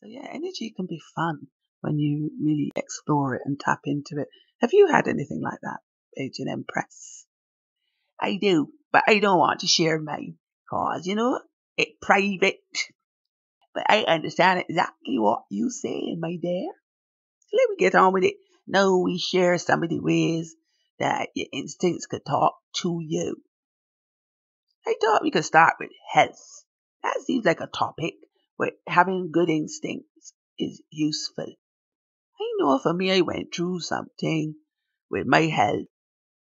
So yeah, energy can be fun when you really explore it and tap into it. Have you had anything like that, Agent Empress? I do, but I don't want to share mine, cause it's private. But I understand exactly what you saying, my dear. So let me get on with it. Now we share some of the ways that your instincts could talk to you. I thought we could start with health. That seems like a topic where having good instincts is useful. I know for me, I went through something with my health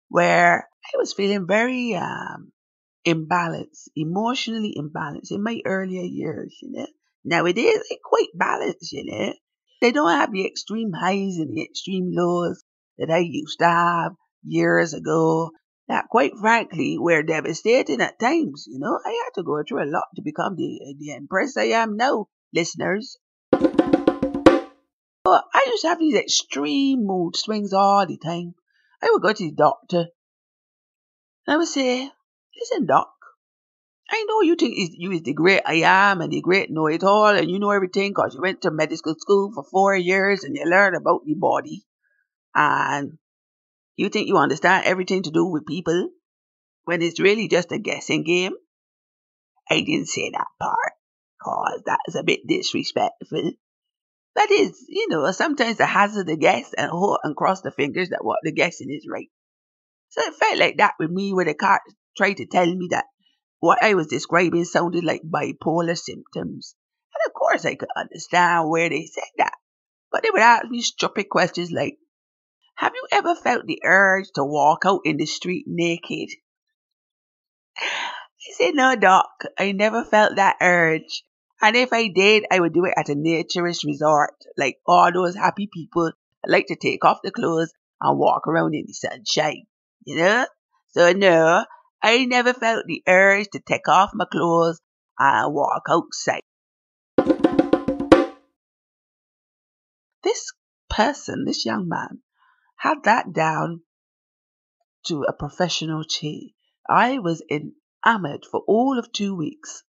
where I was feeling very imbalanced, emotionally imbalanced in my earlier years. Nowadays, I'm quite balanced. They don't have the extreme highs and the extreme lows that I used to have years ago. That, quite frankly, were devastating at times. I had to go through a lot to become the empress I am now, listeners. But I used to have these extreme mood swings all the time. I would go to the doctor and I would say, listen, doc, I know you think you is the great I am and the great know-it-all and you know everything because you went to medical school for 4 years and you learned about the body and you think you understand everything to do with people when it's really just a guessing game. I didn't say that part because that is a bit disrespectful. That is, sometimes the hazard of guess and hope and cross the fingers that what the guessing is right. So it felt like that with me where the car tried to tell me that what I was describing sounded like bipolar symptoms. And of course I could understand where they said that. But they would ask me stupid questions like, have you ever felt the urge to walk out in the street naked? I said, no, doc, I never felt that urge. And if I did, I would do it at a naturist resort, like all those happy people that like to take off their clothes and walk around in the sunshine. So no, I never felt the urge to take off my clothes and walk outside. This person, this young man, had that down to a professional T. I was enamored for all of 2 weeks.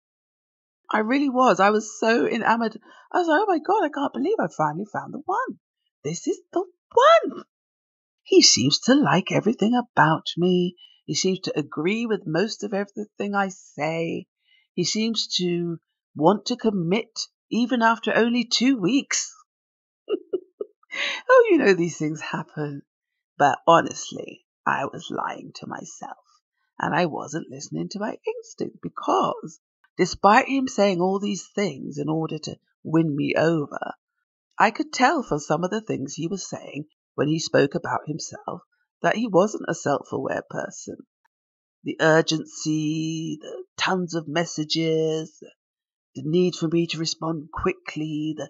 I really was. I was so enamored. I was like, oh my God, I can't believe I finally found the one. This is the one. He seems to like everything about me. He seems to agree with most of everything I say. He seems to want to commit even after only 2 weeks. Oh, these things happen. But honestly, I was lying to myself and I wasn't listening to my instinct because despite him saying all these things in order to win me over, I could tell from some of the things he was saying when he spoke about himself that he wasn't a self-aware person. The urgency, the tons of messages, the need for me to respond quickly, the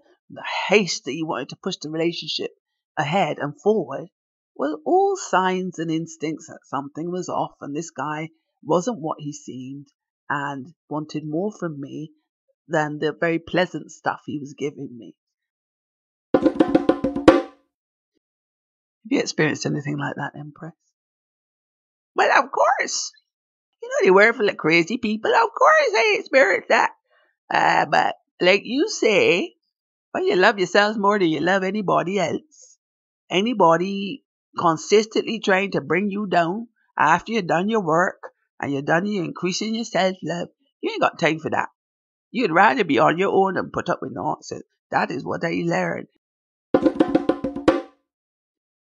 haste that he wanted to push the relationship ahead and forward were all signs and instincts that something was off and this guy wasn't what he seemed and wanted more from me than the very pleasant stuff he was giving me. Have you experienced anything like that, Empress? Well, of course. The world full of crazy people. Of course I experienced that. But like you say, when you love yourself more than you love anybody else, anybody consistently trying to bring you down after you've done your work and you're done you increasing your self-love, you ain't got time for that. You'd rather be on your own and put up with nonsense. That is what I learned.